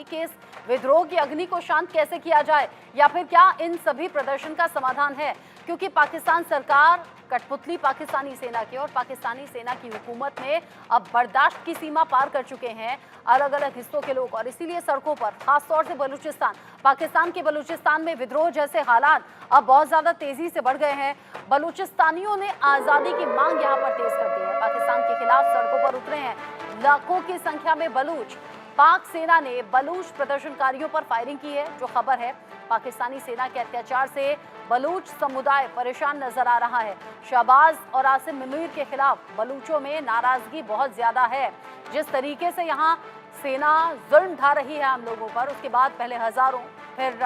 में कि इस विद्रोह की अग्नि को शांत कैसे किया जाए, या फिर क्या इन सभी प्रदर्शन का समाधान है? क्योंकि पाकिस्तान सरकार कठपुतली पाकिस्तानी सेना की और पाकिस्तानी सेना की हुकूमत में अब बर्दाश्त की सीमा पार कर चुके हैं अलग अलग हिस्सों के लोग, और इसीलिए सड़कों पर खासतौर से बलूचिस्तान, पाकिस्तान के बलूचिस्तान में विद्रोह जैसे हालात अब बहुत ज्यादा तेजी से बढ़ गए हैं। बलूचिस्तानियों ने आजादी की मांग यहाँ पर तेज कर दी है, पाकिस्तान के खिलाफ सड़कों पर उतरे हैं लाखों की संख्या में बलूच। पाक सेना ने बलूच प्रदर्शनकारियों पर फायरिंग की है, जो खबर है। पाकिस्तानी सेना के अत्याचार से बलूच समुदाय परेशान नजर आ रहा है। शहबाज और आसिम मुनीर के खिलाफ बलूचों में नाराजगी बहुत ज्यादा है। जिस तरीके से यहाँ सेना जुल्म ढा रही है हम लोगों पर, उसके बाद पहले हजारों फिर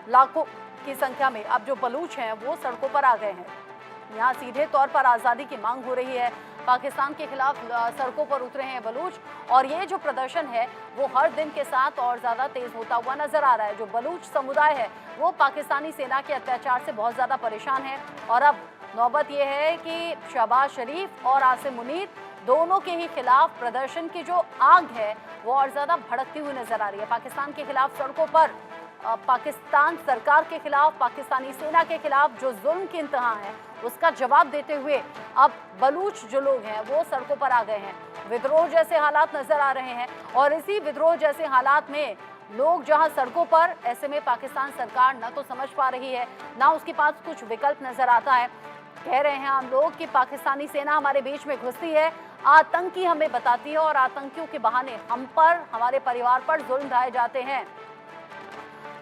लाखों की संख्या में अब जो बलूच हैं वो सड़कों पर आ गए हैं। यहाँ सीधे तौर पर आज़ादी की मांग हो रही है। पाकिस्तान के खिलाफ सड़कों पर उतरे हैं बलूच, और ये जो प्रदर्शन है वो हर दिन के साथ और ज़्यादा तेज होता हुआ नजर आ रहा है। जो बलूच समुदाय है वो पाकिस्तानी सेना के अत्याचार से बहुत ज़्यादा परेशान है, और अब नौबत ये है कि शहबाज शरीफ और आसिम मुनीर दोनों के ही खिलाफ प्रदर्शन की जो आग है वो और ज़्यादा भड़कती हुई नजर आ रही है। पाकिस्तान के खिलाफ सड़कों पर पाकिस्तान सरकार के खिलाफ, पाकिस्तानी सेना के खिलाफ जो जुल्म की इंतहा है उसका जवाब देते हुए अब बलूच जो लोग हैं वो सड़कों पर आ गए हैं। विद्रोह जैसे हालात नजर आ रहे हैं, और इसी विद्रोह जैसे हालात में लोग जहां सड़कों पर, ऐसे में पाकिस्तान सरकार न तो समझ पा रही है ना उसके पास कुछ विकल्प नजर आता है। कह रहे हैं हम लोग कि पाकिस्तानी सेना हमारे बीच में घुसती है, आतंकी हमें बताती है, और आतंकियों के बहाने हम पर, हमारे परिवार पर जुल्म ढाए जाते हैं।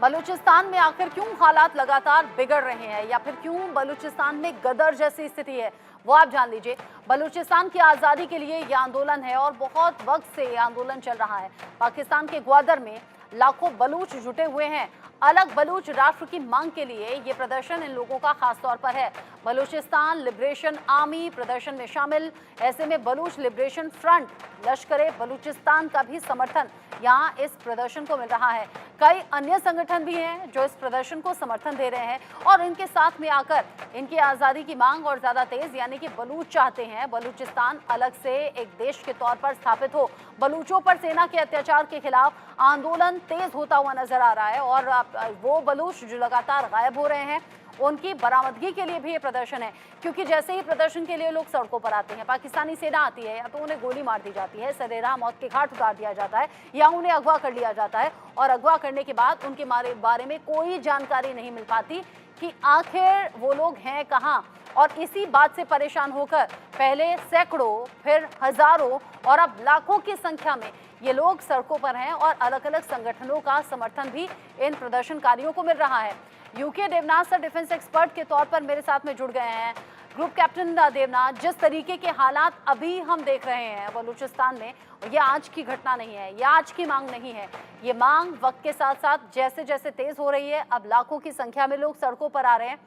बलूचिस्तान में आखिर क्यों हालात लगातार बिगड़ रहे हैं, या फिर क्यों बलूचिस्तान में गदर जैसी स्थिति है, वो आप जान लीजिए। बलूचिस्तान की आज़ादी के लिए ये आंदोलन है और बहुत वक्त से ये आंदोलन चल रहा है। पाकिस्तान के ग्वादर में लाखों बलूच जुटे हुए हैं। अलग बलूच राष्ट्र की मांग के लिए ये प्रदर्शन इन लोगों का खास तौर पर है। बलूचिस्तान लिबरेशन आर्मी प्रदर्शन में शामिल। ऐसे में बलूच लिबरेशन फ्रंट, लश्कर बलूचिस्तान का भी समर्थन यहाँ इस प्रदर्शन को मिल रहा है। कई अन्य संगठन भी हैं जो इस प्रदर्शन को समर्थन दे रहे हैं, और इनके साथ में आकर इनकी आज़ादी की मांग और ज़्यादा तेज, यानी कि बलूच चाहते हैं बलूचिस्तान अलग से एक देश के तौर पर स्थापित हो। बलूचों पर सेना के अत्याचार के खिलाफ आंदोलन तेज होता हुआ नजर आ रहा है, और वो बलूच जो लगातार गायब हो रहे हैं उनकी बरामदगी के लिए भी ये प्रदर्शन है। क्योंकि जैसे ही प्रदर्शन के लिए लोग सड़कों पर आते हैं, पाकिस्तानी सेना आती है, या तो उन्हें गोली मार दी जाती है, सरेराह मौत के घाट उतार दिया जाता है, या उन्हें अगवा कर लिया जाता है, और अगवा करने के बाद उनके बारे में कोई जानकारी नहीं मिल पाती कि आखिर वो लोग हैं कहाँ। और इसी बात से परेशान होकर पहले सैकड़ों, फिर हजारों, और अब लाखों की संख्या में ये लोग सड़कों पर हैं, और अलग अलग संगठनों का समर्थन भी इन प्रदर्शनकारियों को मिल रहा है। UK Devnath sir defence expert के तौर पर मेरे साथ में जुड़ गए हैं। ग्रुप कैप्टन देवनाथ, जिस तरीके के हालात अभी हम देख रहे हैं बलूचिस्तान में, ये आज की घटना नहीं है, ये आज की मांग नहीं है। ये मांग वक्त के साथ साथ जैसे जैसे तेज हो रही है, अब लाखों की संख्या में लोग सड़कों पर आ रहे हैं।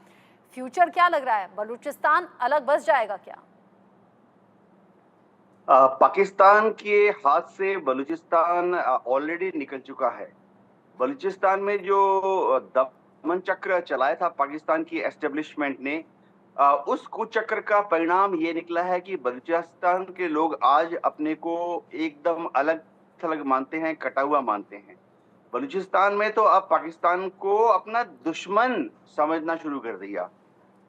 फ्यूचर क्या लग रहा है, बलूचिस्तान अलग बस जाएगा क्या? पाकिस्तान के हाथ से बलूचिस्तान ऑलरेडी निकल चुका है। बलूचिस्तान में जो दमन चक्र चलाया था पाकिस्तान की एस्टेब्लिशमेंट ने, उस कुचक्र का परिणाम ये निकला है कि बलूचिस्तान के लोग आज अपने को एकदम अलग थलग मानते हैं, कटा हुआ मानते हैं। बलूचिस्तान में तो अब पाकिस्तान को अपना दुश्मन समझना शुरू कर दिया।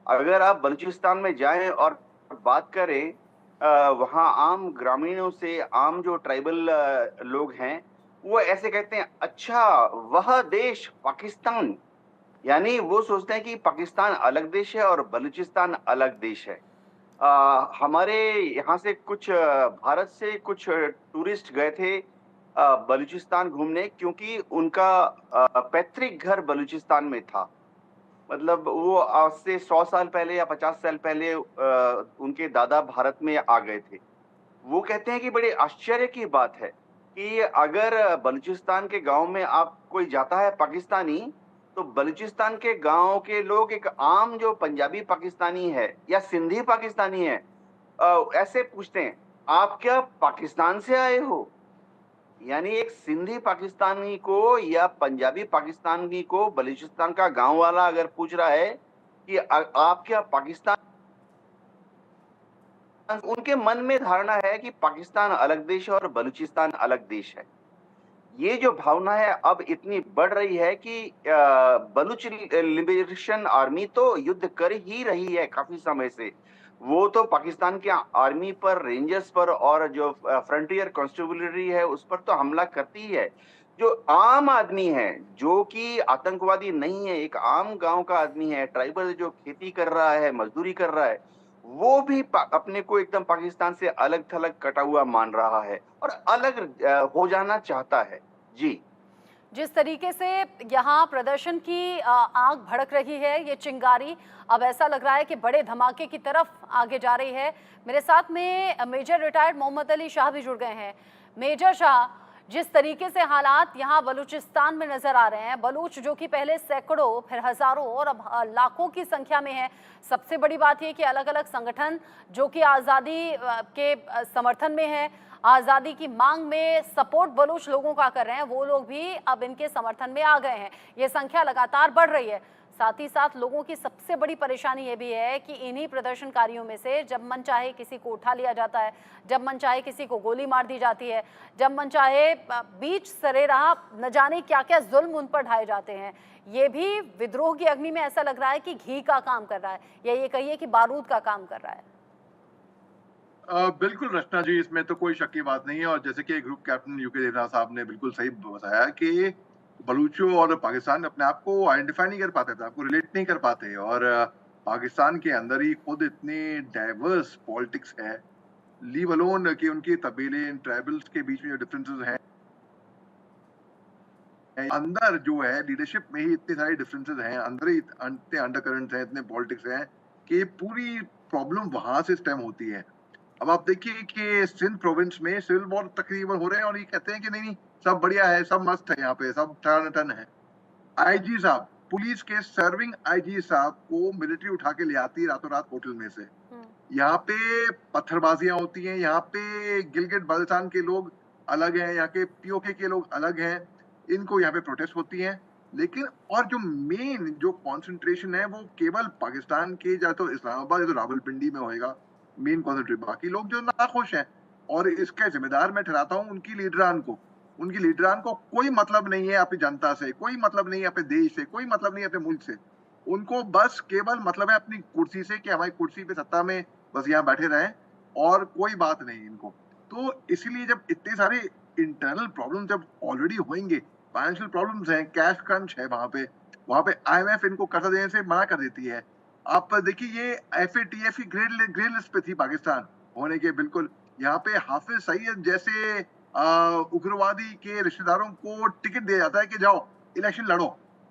अगर आप बलूचिस्तान में जाएं और बात करें वहाँ आम ग्रामीणों से, आम जो ट्राइबल लोग हैं, वो ऐसे कहते हैं, अच्छा वह देश पाकिस्तान, यानी वो सोचते हैं कि पाकिस्तान अलग देश है और बलूचिस्तान अलग देश है। हमारे यहाँ से कुछ भारत से कुछ टूरिस्ट गए थे बलूचिस्तान घूमने, क्योंकि उनका पैतृक घर बलूचिस्तान में था। मतलब वो आज से 100 साल पहले या 50 साल पहले उनके दादा भारत में आ गए थे। वो कहते हैं कि बड़े आश्चर्य की बात है कि अगर बलूचिस्तान के गांव में आप कोई जाता है पाकिस्तानी, तो बलूचिस्तान के गांव के लोग एक आम जो पंजाबी पाकिस्तानी है या सिंधी पाकिस्तानी है, ऐसे पूछते हैं, आप क्या पाकिस्तान से आए हो? यानी एक सिंधी पाकिस्तानी को या पंजाबी पाकिस्तानी को बलूचिस्तान का गांव वाला अगर पूछ रहा है कि आप क्या पाकिस्तान, उनके मन में धारणा है कि पाकिस्तान अलग देश है और बलूचिस्तान अलग देश है। ये जो भावना है अब इतनी बढ़ रही है कि बलूच लिबरेशन आर्मी तो युद्ध कर ही रही है काफी समय से। वो तो पाकिस्तान की आर्मी पर, रेंजर्स पर और जो फ्रंटियर कॉन्स्टेबलरी है उस पर तो हमला करती ही है। जो आम आदमी है, जो कि आतंकवादी नहीं है, एक आम गांव का आदमी है, ट्राइबल जो खेती कर रहा है, मजदूरी कर रहा है, वो भी अपने को एकदम पाकिस्तान से अलग थलग कटा हुआ मान रहा है और अलग हो जाना चाहता है। जी। जिस तरीके से यहाँ प्रदर्शन की आग भड़क रही है, ये चिंगारी अब ऐसा लग रहा है कि बड़े धमाके की तरफ आगे जा रही है। मेरे साथ में मेजर रिटायर्ड मोहम्मद अली शाह भी जुड़ गए हैं। मेजर शाह, जिस तरीके से हालात यहाँ बलूचिस्तान में नजर आ रहे हैं, बलूच जो कि पहले सैकड़ों, फिर हजारों और अब लाखों की संख्या में है। सबसे बड़ी बात यह कि अलग अलग संगठन जो कि आज़ादी के समर्थन में है, आज़ादी की मांग में सपोर्ट बलूच लोगों का कर रहे हैं, वो लोग भी अब इनके समर्थन में आ गए हैं। ये संख्या लगातार बढ़ रही है। साथ ही साथ लोगों की सबसे बड़ी परेशानी ये भी है कि इन्हीं प्रदर्शनकारियों में से जब मन चाहे किसी को उठा लिया जाता है, जब मन चाहे किसी को गोली मार दी जाती है, जब मन चाहे बीच सरेराह न जाने क्या क्या जुल्म उन पर ढाए जाते हैं। ये भी विद्रोह की अग्नि में ऐसा लग रहा है कि घी का काम कर रहा है, या ये कहिए कि बारूद का काम कर रहा है। बिल्कुल रचना जी, इसमें तो कोई शक की बात नहीं है। और जैसे कि ग्रुप कैप्टन यूके देवनाथ साहब ने बिल्कुल सही बताया कि बलूचों और पाकिस्तान अपने आप को आइडेंटिफाई नहीं कर पाते थे, आपको रिलेट नहीं कर पाते। और पाकिस्तान के अंदर ही खुद इतने डाइवर्स पॉलिटिक्स है, लीव अलोन कि उनके तबीले, ट्राइबल्स के बीच में जो डिफरेंसेस हैं, अंदर जो है लीडरशिप में ही इतने सारे डिफरेंसेस हैं, अंदर ही इतने अंडरकरेंट्स हैं, इतने पॉलिटिक्स हैं कि पूरी प्रॉब्लम वहां से स्टेम होती है। अब आप देखिए कि सिंध प्रोविंस में सिविल वॉर तकरीबन हो रहे हैं और ये कहते हैं कि नहीं नहीं सब बढ़िया है, सब मस्त है, यहाँ पे सब टन है। आईजी साहब, पुलिस के सर्विंग आईजी साहब को मिलिट्री उठा के ले आती है रातों रात होटल में से। यहाँ पे पत्थरबाजियां होती हैं, यहाँ पे गिलगिट बाल्टिस्तान के लोग अलग हैं, यहाँ के पीओके के लोग अलग हैं, इनको यहाँ पे प्रोटेस्ट होती हैं। लेकिन और जो मेन जो कॉन्सेंट्रेशन है वो केवल पाकिस्तान के, या तो इस्लामाबाद या तो रावलपिंडी में होएगा मेन कॉन्सेंट्रेट। बाकी लोग जो नाखुश हैं, और इसका जिम्मेदार मैं ठहराता हूँ उनकी लीडरान को। उनकी लीडरान को कोई मतलब नहीं है अपनी जनता से, कोई मतलब नहीं है अपने देश से, कोई मतलब नहीं है अपने मुल्क से। उनको बस केवल मतलब है अपनी कुर्सी से कि हमारी कुर्सी पे सत्ता में बस यहाँ बैठे रहें, और कोई बात नहीं इनको। तो इसीलिए जब इतने सारे इंटरनल प्रॉब्लम जब ऑलरेडी होंगे, फाइनेंशियल प्रॉब्लम्स हैं, कैश क्रंच है वहां पे IMF इनको कर्जा देने से मना कर देती है। आप देखिए ये FATF की ग्रे लिस्ट पे थी पाकिस्तान होने के बिल्कुल। यहाँ पे हाफिज सईद जैसे उग्रवादी के रिश्तेदारों को टिकट दिया जाता है कि जाओ इलेक्शन लड़ो,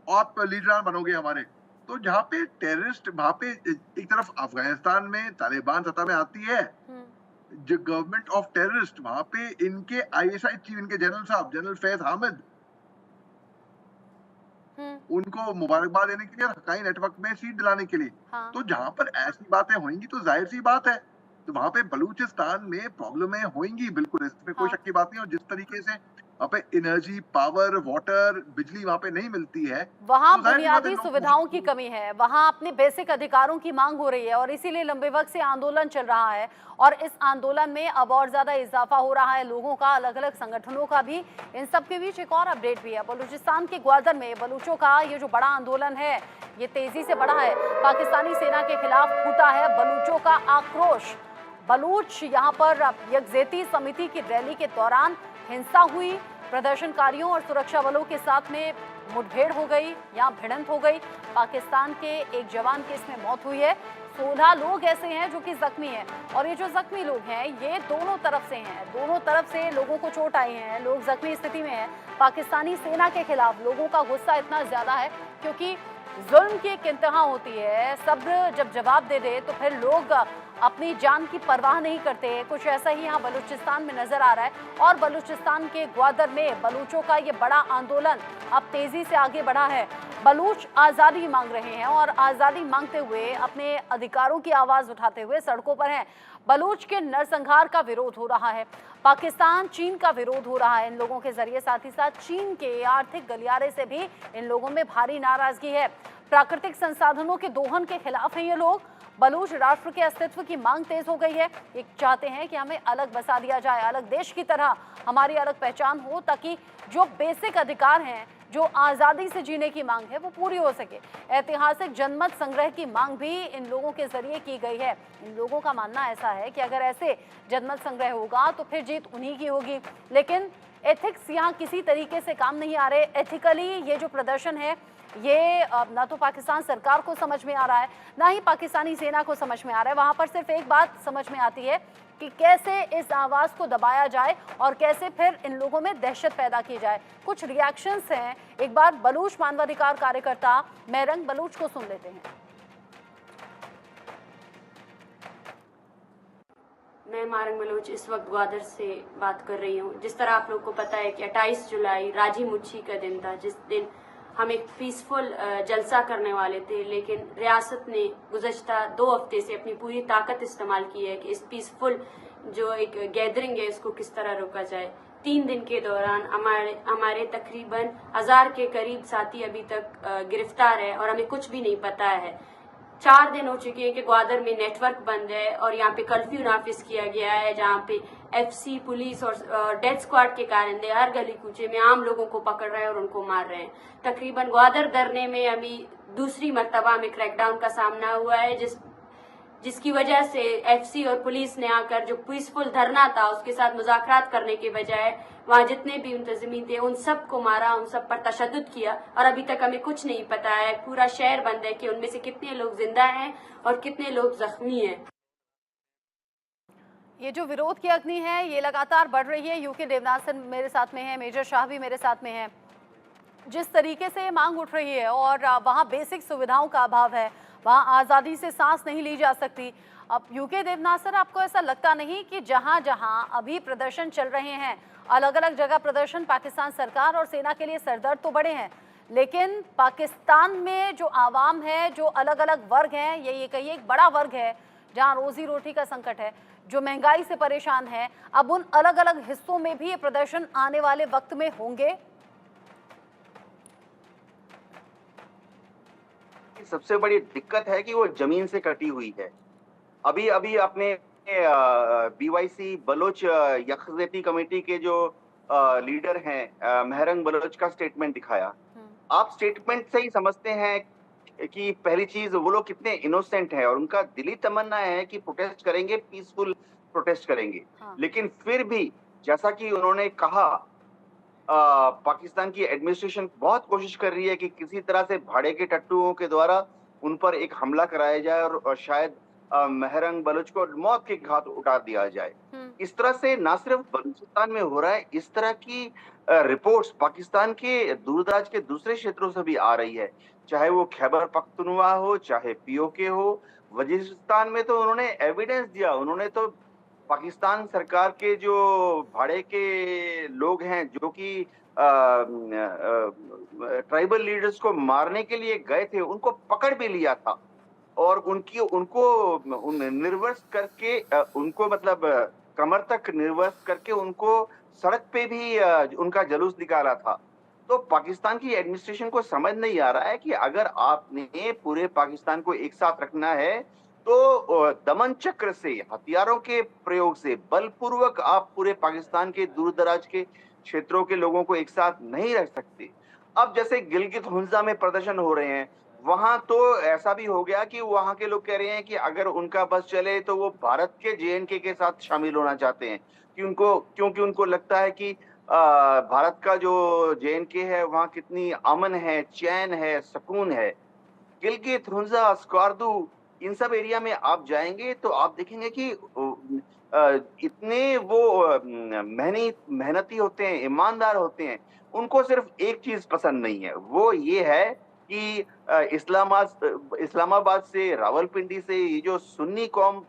आप लीडर बनोगे हमारे। तो जहाँ पे टेररिस्ट, वहां पे एक तरफ अफगानिस्तान में तालिबान सत्ता में आती है, जो गवर्नमेंट ऑफ टेररिस्ट, वहां पे इनके ISI चीफ, इनके जनरल साहब, जनरल फैज हामिद, उनको मुबारकबाद देने के लिए, हकाई नेटवर्क में सीट दिलाने के लिए। हाँ। तो जहां पर ऐसी बातें होंगी तो जाहिर सी बात है, तो वहां पे बलूचिस्तान में प्रॉब्लमें होंगी, बिल्कुल इसमें कोई हाँ। शक की बात नहीं। और जिस तरीके से वहां पे एनर्जी, पावर, वाटर, बिजली वहां पे नहीं मिलती है, वहाँ तो जाहिर सी बात है बुनियादी लोग सुविधाओं की कमी है, वहाँ अपने बेसिक अधिकारों की मांग हो रही है, और इसीलिए लंबे वक्त से आंदोलन चल रहा है। और इस आंदोलन में अब और ज्यादा इजाफा हो रहा है लोगों का, अलग अलग संगठनों का भी। इन सब के बीच एक और अपडेट भी है। बलूचिस्तान के ग्वादर में बलूचों का ये जो बड़ा आंदोलन है, ये तेजी से बढ़ा है। पाकिस्तानी सेना के खिलाफ फूटा है बलूचों का आक्रोश। बलूच यहाँ पर यकजहती समिति की रैली के दौरान हिंसा हुई, प्रदर्शनकारियों और सुरक्षा बलों के साथ में मुठभेड़ हो गई, यहाँ भिड़ंत हो गई। पाकिस्तान के एक जवान की इसमें मौत हुई है। 16 लोग ऐसे हैं जो कि जख्मी हैं, और ये जो जख्मी लोग हैं ये दोनों तरफ से हैं, दोनों तरफ से लोगों को चोट आई है, लोग जख्मी स्थिति में हैं। पाकिस्तानी सेना के खिलाफ लोगों का गुस्सा इतना ज्यादा है क्योंकि जुल्म की एक इंतहा होती है, सब्र जब जवाब दे दे तो फिर लोग अपनी जान की परवाह नहीं करते। कुछ ऐसा ही यहाँ बलूचिस्तान में नजर आ रहा है। और बलूचिस्तान के ग्वादर में बलूचों का ये बड़ा आंदोलन अब तेजी से आगे बढ़ा है। बलूच आज़ादी मांग रहे हैं, और आज़ादी मांगते हुए, अपने अधिकारों की आवाज़ उठाते हुए सड़कों पर हैं। बलूच के नरसंहार का विरोध हो रहा है, पाकिस्तान चीन का विरोध हो रहा है इन लोगों के जरिए। साथ ही साथ चीन के आर्थिक गलियारे से भी इन लोगों में भारी नाराजगी है। प्राकृतिक संसाधनों के दोहन के खिलाफ हैं ये लोग। बलूच राष्ट्र के अस्तित्व की मांग तेज हो गई है। ये चाहते हैं कि हमें अलग बसा दिया जाए, अलग देश की तरह हमारी अलग पहचान हो, ताकि जो बेसिक अधिकार हैं, जो आज़ादी से जीने की मांग है, वो पूरी हो सके। ऐतिहासिक जनमत संग्रह की मांग भी इन लोगों के जरिए की गई है। इन लोगों का मानना ऐसा है कि अगर ऐसे जनमत संग्रह होगा तो फिर जीत उन्हीं की होगी। लेकिन एथिक्स यहाँ किसी तरीके से काम नहीं आ रहे। एथिकली ये जो प्रदर्शन है, ये ना तो पाकिस्तान सरकार को समझ में आ रहा है, ना ही पाकिस्तानी सेना को समझ में आ रहा है। वहाँ पर सिर्फ एक बात समझ में आती है कि कैसे इस आवाज़ को दबाया जाए और कैसे फिर इन लोगों में दहशत पैदा की जाए। कुछ रिएक्शंस हैं, एक बार बलूच मानवाधिकार कार्यकर्ता मेहरंग बलूच को सुन लेते हैं। मैं मेहरंग बलूच इस वक्त ग्वादर से बात कर रही हूँ। जिस तरह आप लोग को पता है कि 28 जुलाई राजी मुच्छी का दिन था, जिस दिन हम एक पीसफुल जलसा करने वाले थे, लेकिन रियासत ने गुज़श्ता 2 हफ्ते से अपनी पूरी ताकत इस्तेमाल की है कि इस पीसफुल जो एक गैदरिंग है इसको किस तरह रोका जाए। 3 दिन के दौरान हमारे तकरीबन 1000 के करीब साथी अभी तक गिरफ्तार है और हमें कुछ भी नहीं पता है। 4 दिन हो चुके हैं कि ग्वादर में नेटवर्क बंद है और यहाँ पे कर्फ्यू नाफिज किया गया है, जहाँ पे एफसी पुलिस और डेथ स्क्वाड के कारण हर गली कूचे में आम लोगों को पकड़ रहे हैं और उनको मार रहे हैं। तकरीबन ग्वादर धरने में अभी दूसरी मर्तबा में क्रैकडाउन का सामना हुआ है, जिसकी वजह से एफसी और पुलिस ने आकर जो पीसफुल धरना था उसके साथ मुज़ाकरात करने के बजाय वहाँ जितने भी मुंतज़िमीन थे उन सब को मारा, उन सब पर तशद्दुद किया और अभी तक हमें कुछ नहीं पता है। पूरा शहर बंद है कि उनमें से कितने लोग जिंदा हैं और कितने लोग जख्मी हैं। ये जो विरोध की अग्नि है ये लगातार बढ़ रही है। यूके देवनाथन मेरे साथ में है, मेजर शाह भी मेरे साथ में है। जिस तरीके से मांग उठ रही है और वहाँ बेसिक सुविधाओं का अभाव है, वहाँ आज़ादी से सांस नहीं ली जा सकती। अब यूके देवनाथ सर, आपको ऐसा लगता नहीं कि जहाँ जहाँ अभी प्रदर्शन चल रहे हैं, अलग अलग जगह प्रदर्शन पाकिस्तान सरकार और सेना के लिए सरदर्द तो बड़े हैं, लेकिन पाकिस्तान में जो आवाम है, जो अलग अलग वर्ग हैं, ये कहिए एक बड़ा वर्ग है जहाँ रोजी रोटी का संकट है, जो महंगाई से परेशान है, अब उन अलग अलग हिस्सों में भी ये प्रदर्शन आने वाले वक्त में होंगे? सबसे बड़ी दिक्कत है कि वो जमीन से कटी हुई है। अभी अभी आपने बीवाईसी बलोच यकजहती कमेटी के जो लीडर हैं मेहरंग बलोच का स्टेटमेंट दिखाया। आप स्टेटमेंट से ही समझते हैं कि पहली चीज वो लोग कितने इनोसेंट हैं और उनका दिली तमन्ना है कि प्रोटेस्ट करेंगे, पीसफुल प्रोटेस्ट करेंगे। लेकिन फिर भी जैसा कि उन्होंने कहा, पाकिस्तान की एडमिनिस्ट्रेशन बहुत कोशिश कर रही है कि किसी तरह से भाड़े के टट्टुओं के द्वारा उन पर एक हमला कराया जाए और शायद मेहरंग बलूच को मौत के घाट उतार दिया जाए। इस तरह से ना सिर्फ बलूचिस्तान में हो रहा है, इस तरह की रिपोर्ट्स पाकिस्तान के दूरदराज के दूसरे क्षेत्रों से भी आ रही है, चाहे वो खैबर पख्तूनख्वा हो, चाहे पीओके हो। वजीरिस्तान में तो उन्होंने एविडेंस दिया, उन्होंने तो पाकिस्तान सरकार के जो भाड़े के लोग हैं जो कि ट्राइबल लीडर्स को मारने के लिए गए थे, उनको पकड़ भी लिया था और उनको निर्वस्त्र करके उनको मतलब कमर तक निर्वस्त्र करके उनको सड़क पे भी उनका जुलूस निकाला था। तो पाकिस्तान की एडमिनिस्ट्रेशन को समझ नहीं आ रहा है कि अगर आपने पूरे पाकिस्तान को एक साथ रखना है तो दमन चक्र से, हथियारों के प्रयोग से, बलपूर्वक आप पूरे पाकिस्तान के दूर दराज के क्षेत्रों के लोगों को एक साथ नहीं रख सकते। अब जैसे गिलगित हुंजा में प्रदर्शन हो रहे हैं, वहां तो ऐसा भी हो गया कि वहां के लोग कह रहे हैं कि अगर उनका बस चले तो वो भारत के जेएनके के साथ शामिल होना चाहते हैं, क्योंकि उनको लगता है कि भारत का जो जेएनके है वहां कितनी अमन है, चैन है, सुकून है। गिलगित हुंजा, स्कार्दू, इन सब एरिया में आप जाएंगे तो आप देखेंगे कि इतने वो मेहनती होते हैं, ईमानदार होते हैं। उनको सिर्फ एक चीज पसंद नहीं है, वो ये है कि इस्लामाबाद से, रावलपिंडी से ये जो सुन्नी कौम,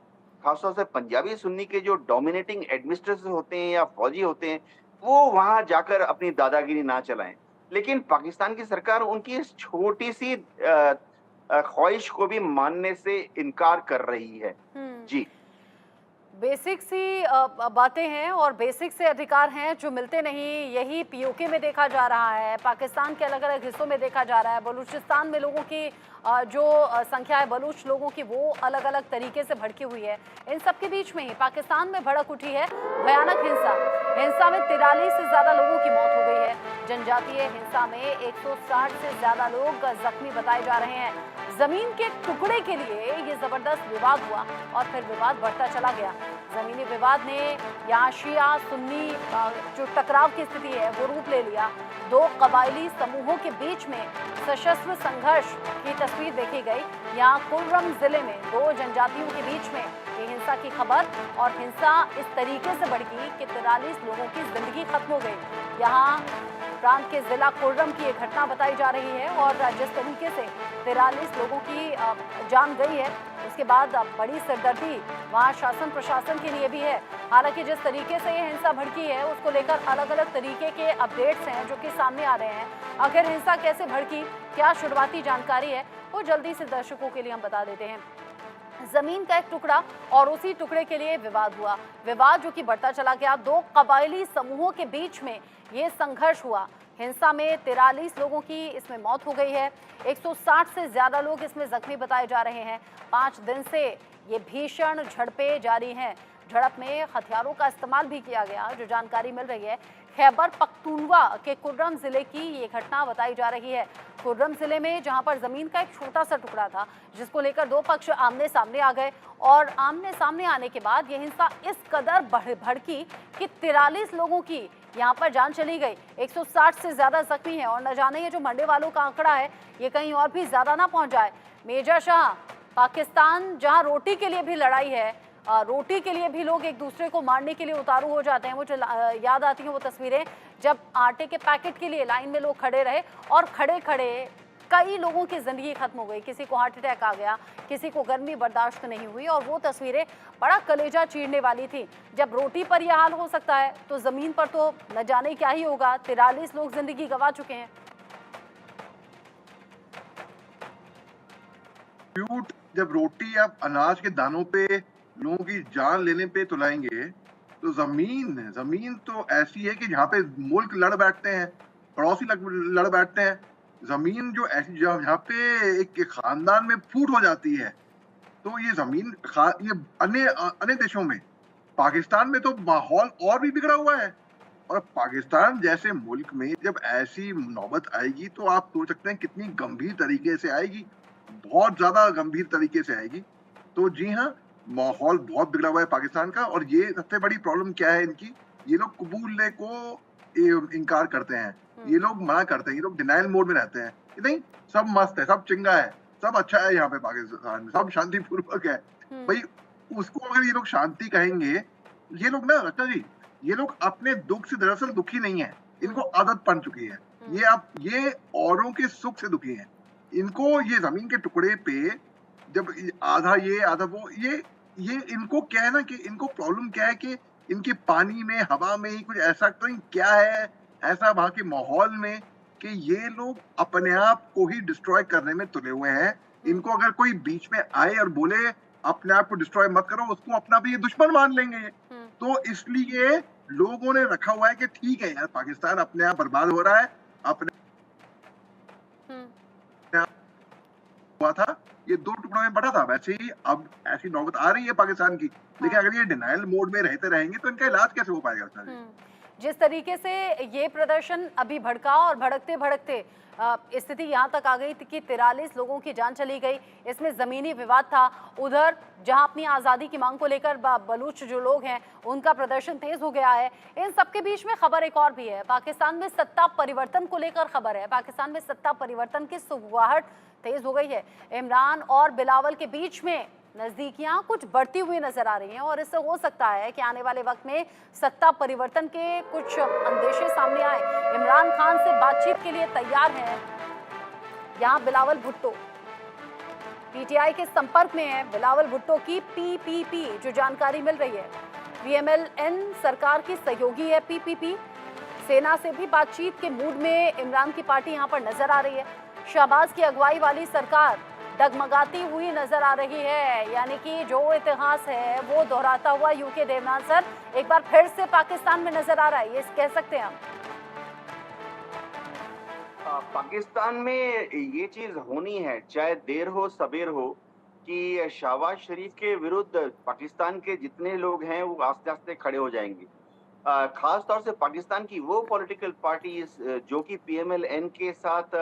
खासतौर से पंजाबी सुन्नी के जो डोमिनेटिंग एडमिनिस्ट्रेटर होते हैं या फौजी होते हैं, वो वहां जाकर अपनी दादागिरी ना चलाएं। लेकिन पाकिस्तान की सरकार उनकी इस छोटी सी ख्वाहिश को भी मानने से इनकार कर रही है। जी बेसिक सी बातें हैं और बेसिक से अधिकार हैं जो मिलते नहीं। यही पीओके में देखा जा रहा है, पाकिस्तान के अलग अलग हिस्सों में देखा जा रहा है। बलूचिस्तान में लोगों की जो संख्या है बलूच लोगों की, वो अलग अलग तरीके से भड़की हुई है। इन सब के बीच में ही पाकिस्तान में भड़क उठी है भयानक हिंसा में 43 से ज़्यादा लोगों की मौत हो गई है। जनजातीय हिंसा में 160 से ज़्यादा लोग जख्मी बताए जा रहे हैं। जमीन के टुकड़े के लिए ये जबरदस्त विवाद हुआ और फिर विवाद बढ़ता चला गया। जमीनी विवाद ने यहाँ शिया सुन्नी जो टकराव की स्थिति है वो रूप ले लिया। दो कबायली समूहों के बीच में सशस्त्र संघर्ष की तस्वीर देखी गई। यहाँ कुलरम जिले में दो जनजातियों के बीच में ये हिंसा की खबर, और हिंसा इस तरीके से बढ़ी कि 43 लोगों की जिंदगी खत्म हो गई। यहाँ प्रांत के जिला कुलरम की ये घटना बताई जा रही है और जिस तरीके से 43 लोगों की जान गई है, उसके बाद बड़ी सिरदर्दी वहाँ शासन प्रशासन के लिए भी है। हालांकि जिस तरीके से ये हिंसा भड़की है उसको लेकर अलग अलग तरीके के अपडेट्स हैं जो कि सामने आ रहे हैं। आखिर हिंसा कैसे भड़की, क्या शुरुआती जानकारी है, वो जल्दी से दर्शकों के लिए हम बता देते हैं। जमीन का एक टुकड़ा और उसी टुकड़े के लिए विवाद हुआ, विवाद जो कि बढ़ता चला गया। दो कबायली समूहों के बीच में ये संघर्ष हुआ। हिंसा में 43 लोगों की इसमें मौत हो गई है। 160 से ज्यादा लोग इसमें जख्मी बताए जा रहे हैं। 5 दिन से ये भीषण झड़पें जारी हैं। झड़प में हथियारों का इस्तेमाल भी किया गया, जो जानकारी मिल रही है। खैबर पख्तूनवा के कुर्रम जिले की ये घटना बताई जा रही है। कुर्रम जिले में जहां पर जमीन का एक छोटा सा टुकड़ा था, जिसको लेकर दो पक्ष आमने सामने आ गए और आमने सामने आने के बाद ये हिंसा इस कदर भड़की कि 43 लोगों की यहाँ पर जान चली गई। 160 से ज्यादा जख्मी है और न जाने ये जो मरने वालों का आंकड़ा है ये कहीं और भी ज्यादा ना पहुंच जाए। मेजर शाह, पाकिस्तान जहां रोटी के लिए भी लड़ाई है, रोटी के लिए भी लोग एक दूसरे को मारने के लिए उतारू हो जाते हैं। मुझे याद आती हैं वो तस्वीरें जब आटे के पैकेट के लिए लाइन में लोग खड़े रहे और खड़े खड़े कई लोगों की जिंदगी खत्म हो गई। किसी को हार्ट अटैक आ गया, किसी को गर्मी बर्दाश्त नहीं हुई, और वो तस्वीरें बड़ा कलेजा चीरने वाली थी। जब रोटी पर यह हाल हो सकता है तो जमीन पर तो न जाने क्या ही होगा। 43 लोग जिंदगी गंवा चुके हैं। जब रोटी आप अनाज के दानों पे लोगों की जान लेने पे तुलाएंगे, तो जमीन तो ऐसी है कि जहाँ पे मुल्क लड़ बैठते हैं, पड़ोसी लड़ बैठते हैं। जमीन जो ऐसी जहाँ पे एक खानदान में फूट हो जाती है, तो ये जमीन ये अन्य देशों में, पाकिस्तान में तो माहौल और भी बिगड़ा हुआ है। और पाकिस्तान जैसे मुल्क में जब ऐसी नौबत आएगी तो आप सोच सकते हैं कितनी गंभीर तरीके से आएगी, बहुत ज्यादा गंभीर तरीके से आएगी। तो जी हाँ, माहौल बहुत बिगड़ा हुआ है पाकिस्तान का। और ये सबसे बड़ी प्रॉब्लम क्या है इनकी, ये लोग कबूलने को इनकार करते हैं, ये लोग मना करते हैं, ये लोग डिनाइल मोड में रहते हैं कि नहीं सब मस्त है, सब चिंगा है, सब अच्छा है, यहाँ पे पाकिस्तान में सब शांतिपूर्वक है। भाई उसको अगर ये लोग शांति कहेंगे, ये लोग ना रचना जी, ये लोग अपने दुख से दरअसल दुखी नहीं है, इनको आदत पड़ चुकी है। ये औरों के सुख से दुखी है। इनको ये जमीन के टुकड़े पे जब आधा ये आधा वो, ये इनको क्या है ना कि इनको प्रॉब्लम क्या है कि इनके पानी में हवा में ही कुछ ऐसा तो क्या है ऐसा वहां के माहौल में कि ये लोग अपने आप को ही डिस्ट्रॉय करने में तुले हुए हैं। इनको अगर कोई बीच में आए और बोले अपने आप को डिस्ट्रॉय मत करो, उसको अपना भी ये दुश्मन मान लेंगे। तो इसलिए लोगों ने रखा हुआ है कि ठीक है यार, पाकिस्तान अपने आप बर्बाद हो रहा है, अपने हुआ था, ये दो टुकड़ों में बटा था। वैसे ही अब ऐसी नौबत आ रही है पाकिस्तान की, लेकिन अगर ये डिनाइल मोड में रहते रहेंगे तो इनका इलाज कैसे हो पाएगा? जिस तरीके से ये प्रदर्शन अभी भड़का और भड़कते भड़कते स्थिति यहाँ तक आ गई थी कि 43 लोगों की जान चली गई। इसमें ज़मीनी विवाद था। उधर जहाँ अपनी आज़ादी की मांग को लेकर बलूच जो लोग हैं उनका प्रदर्शन तेज हो गया है। इन सबके बीच में खबर एक और भी है, पाकिस्तान में सत्ता परिवर्तन को लेकर खबर है। पाकिस्तान में सत्ता परिवर्तन की सुगबुगाहट तेज हो गई है। इमरान और बिलावल के बीच में नजदीकियां कुछ बढ़ती हुई नजर आ रही हैं और इससे हो सकता है कि आने वाले वक्त में सत्ता परिवर्तन के कुछ अंदेशे सामने आए। इमरान खान से बातचीत के लिए तैयार हैं यहां बिलावल भुट्टो, पीटीआई के संपर्क में है बिलावल भुट्टो की पीपीपी जो जानकारी मिल रही है। वीएमएलएन सरकार की सहयोगी है पीपीपी। सेना से भी बातचीत के मूड में इमरान की पार्टी यहां पर नजर आ रही है। शहबाज की अगुवाई वाली सरकार डगमगाती हुई नजर आ रही है, यानी कि जो इतिहास है वो दोहराता हुआ यूके देवनाथ सर एक बार फिर से पाकिस्तान में नजर आ रहा है, ये कह सकते हैं हम। पाकिस्तान में ये चीज होनी है, चाहे देर हो सबेर हो, कि शहबाज शरीफ के विरुद्ध पाकिस्तान के जितने लोग हैं वो आस्ते आस्ते खड़े हो जाएंगे। खास तौर से पाकिस्तान की वो पॉलिटिकल पार्टी जो कि पीएमएल-एन के साथ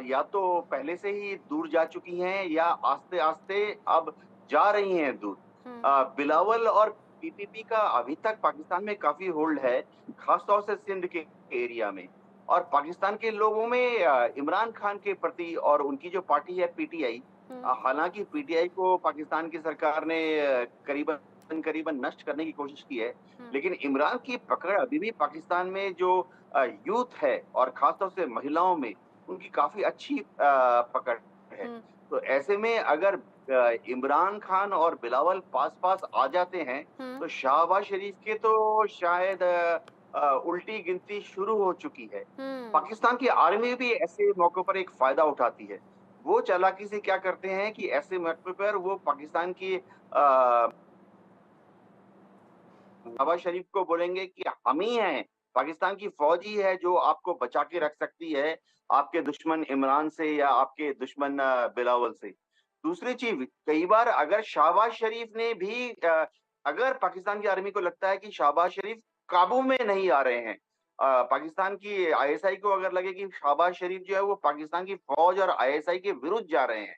या तो पहले से ही दूर जा चुकी हैं या आस्ते आस्ते अब जा रही हैं दूर। बिलावल और पीपीपी का अभी तक पाकिस्तान में काफी होल्ड है, खास तौर से सिंध के एरिया में। और पाकिस्तान के लोगों में इमरान खान के प्रति और उनकी जो पार्टी है पीटीआई, हालांकि पीटीआई को पाकिस्तान की सरकार ने करीबन नष्ट करने की कोशिश की है, लेकिन इमरान की पकड़ अभी भी पाकिस्तान में जो यूथ है और खासतौर से महिलाओं में उनकी काफी अच्छी पकड़ है। तो ऐसे में अगर इमरान खान और बिलावल पास पास आ जाते हैं तो शहबाज शरीफ के तो शायद उल्टी गिनती शुरू हो चुकी है। पाकिस्तान की आर्मी भी ऐसे मौकों पर एक फायदा उठाती है। वो चालाकी से क्या करते हैं कि ऐसे मौके पर वो पाकिस्तान की शहबाज शरीफ को बोलेंगे कि हम ही हैं, पाकिस्तान की फौज ही है जो आपको बचा के रख सकती है आपके दुश्मन इमरान से या आपके दुश्मन बिलावल से। दूसरी चीज, कई बार अगर शहबाज शरीफ ने भी अगर पाकिस्तान की आर्मी को लगता है कि शहबाज शरीफ काबू में नहीं आ रहे हैं, पाकिस्तान की आईएसआई को अगर लगे कि शहबाज शरीफ जो है वो पाकिस्तान की फौज और आईएसआई के विरुद्ध जा रहे हैं,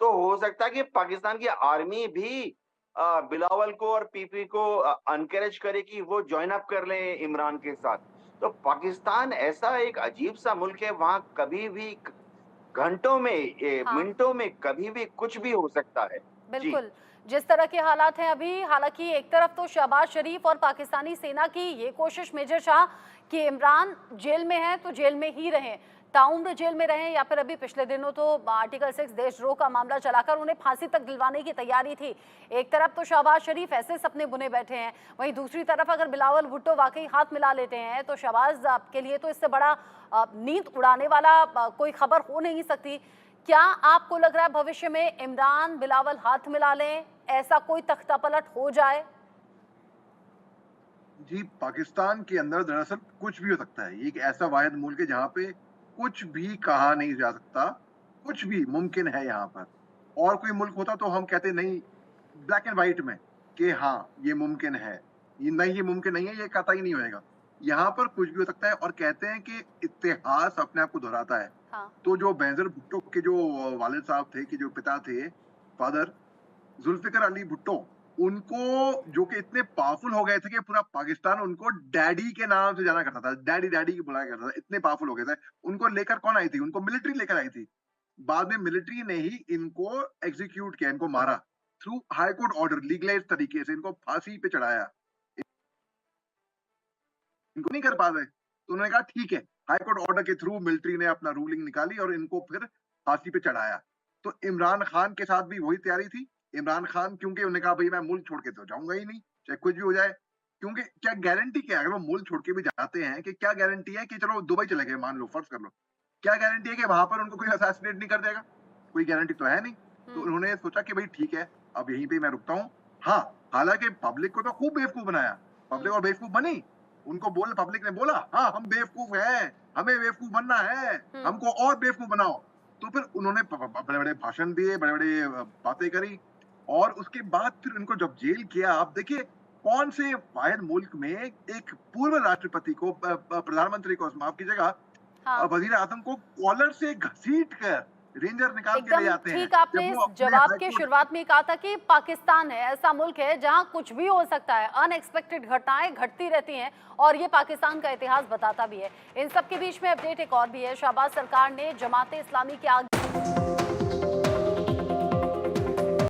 तो हो सकता है कि पाकिस्तान की आर्मी भी बिलावल को और पीपी को अनकरेज करे कि वो ज्वाइन अप कर लें इमरान के साथ। तो पाकिस्तान ऐसा एक अजीब सा मुल्क है, वहां कभी भी घंटों में मिनटों में कभी भी कुछ भी हो सकता है। बिल्कुल, जिस तरह के हालात हैं अभी, हालांकि एक तरफ तो शहबाज शरीफ और पाकिस्तानी सेना की ये कोशिश मेजर शाह कि इमरान जेल में है तो जेल में ही रहें, ताउम्र जेल में रहें, या फिर अभी पिछले दिनों तो आर्टिकल 6 देशद्रोह का मामला चलाकर उन्हें फांसी तक दिलवाने की तैयारी थी। एक तरफ तो शहबाज शरीफ ऐसे सपने बुने बैठे हैं, वहीं दूसरी तरफ अगर बिलावल भुट्टो वाकई हाथ मिला लेते हैं तो शहबाज के लिए तो इससे बड़ा नींद उड़ाने वाला कोई खबर हो नहीं सकती। क्या आपको लग रहा है भविष्य में इमरान बिलावल हाथ मिला लें, ऐसा कोई तख्तापलट हो जाए? जी, पाकिस्तान के अंदर दरअसल कुछ भी हो सकता है। ये एक ऐसा वाहिद मुल्क है जहाँ पे कुछ भी कहा नहीं जा सकता, कुछ भी मुमकिन है यहाँ पर। और कोई मुल्क होता तो हम कहते नहीं ब्लैक एंड व्हाइट में कि हाँ ये मुमकिन है, ये नहीं, ये मुमकिन नहीं है, ये कतई नहीं होएगा। यहाँ पर कुछ भी हो सकता है और कहते हैं कि इतिहास अपने आप को दोहराता है। हाँ। तो जो बेनज़ीर भुट्टो के जो वालिद साहब थे, कि जो पिता थे, फादर जुल्फिकार अली भुट्टो, उनको जो कि इतने पावरफुल हो गए थे कि पूरा पाकिस्तान उनको डैडी के नाम से जाना करता था, डैडी डैडी की बुलाया करता था, इतने पावरफुल हो गए थे। उनको लेकर कौन आई थी? उनको मिलिट्री लेकर आई थी। बाद में मिलिट्री ने ही इनको एग्जीक्यूट किया, इनको मारा through high court order, legalise तरीके से इनको फांसी पे चढ़ाया। इनको नहीं कर पा रहे तो उन्होंने कहा ठीक है, हाई कोर्ट ऑर्डर के थ्रू मिलिट्री ने अपना रूलिंग निकाली और इनको फिर फांसी पे चढ़ाया। तो इमरान खान के साथ भी वही तैयारी थी। इमरान खान क्योंकि उन्होंने कहा भाई मैं मुल्क छोड़ के तो जाऊंगा ही नहीं, चाहे कुछ भी हो जाए, क्योंकि क्या गारंटी क्या है अगर वो मुल्क छोड़ के भी जाते हैं, कि क्या गारंटी है कि चलो दुबई चले गए, मान लो, फर्ज कर लो, क्या गारंटी है कि वहां पर उनको कोई असैसिनेट नहीं कर देगा? कोई गारंटी तो है नहीं। तो उन्होंने सोचा कि भाई ठीक है, अब यहीं पे मैं रुकता हूँ। हाँ, हालांकि पब्लिक को तो खूब बेवकूफ बनाया, पब्लिक और बेवकूफ बनी। उनको बोल, पब्लिक ने बोला हाँ हम बेवकूफ हैं, हमें बेवकूफ बनना है, हमको और बेवकूफ बनाओ। तो फिर उन्होंने बड़े बड़े भाषण दिए, बड़े बड़े बातें करी, और उसके बाद फिर इनको जब जेल किया, आप देखिए कौन से वाहिद मुल्क में एक पूर्व राष्ट्रपति को, प्रधानमंत्री को, माफ कीजिएगा, वजीर आजम को कॉलर से घसीट कर रेंजर निकाल के ले जाते हैं। ठीक, आपने इस जवाब के शुरुआत में कहा था कि पाकिस्तान है ऐसा मुल्क है जहां कुछ भी हो सकता है, अनएक्सपेक्टेड घटनाएं घटती रहती हैं, और ये पाकिस्तान का इतिहास बताता भी है। इन सब के बीच में अपडेट एक और भी है, शहबाज सरकार ने जमात इस्लामी के आगे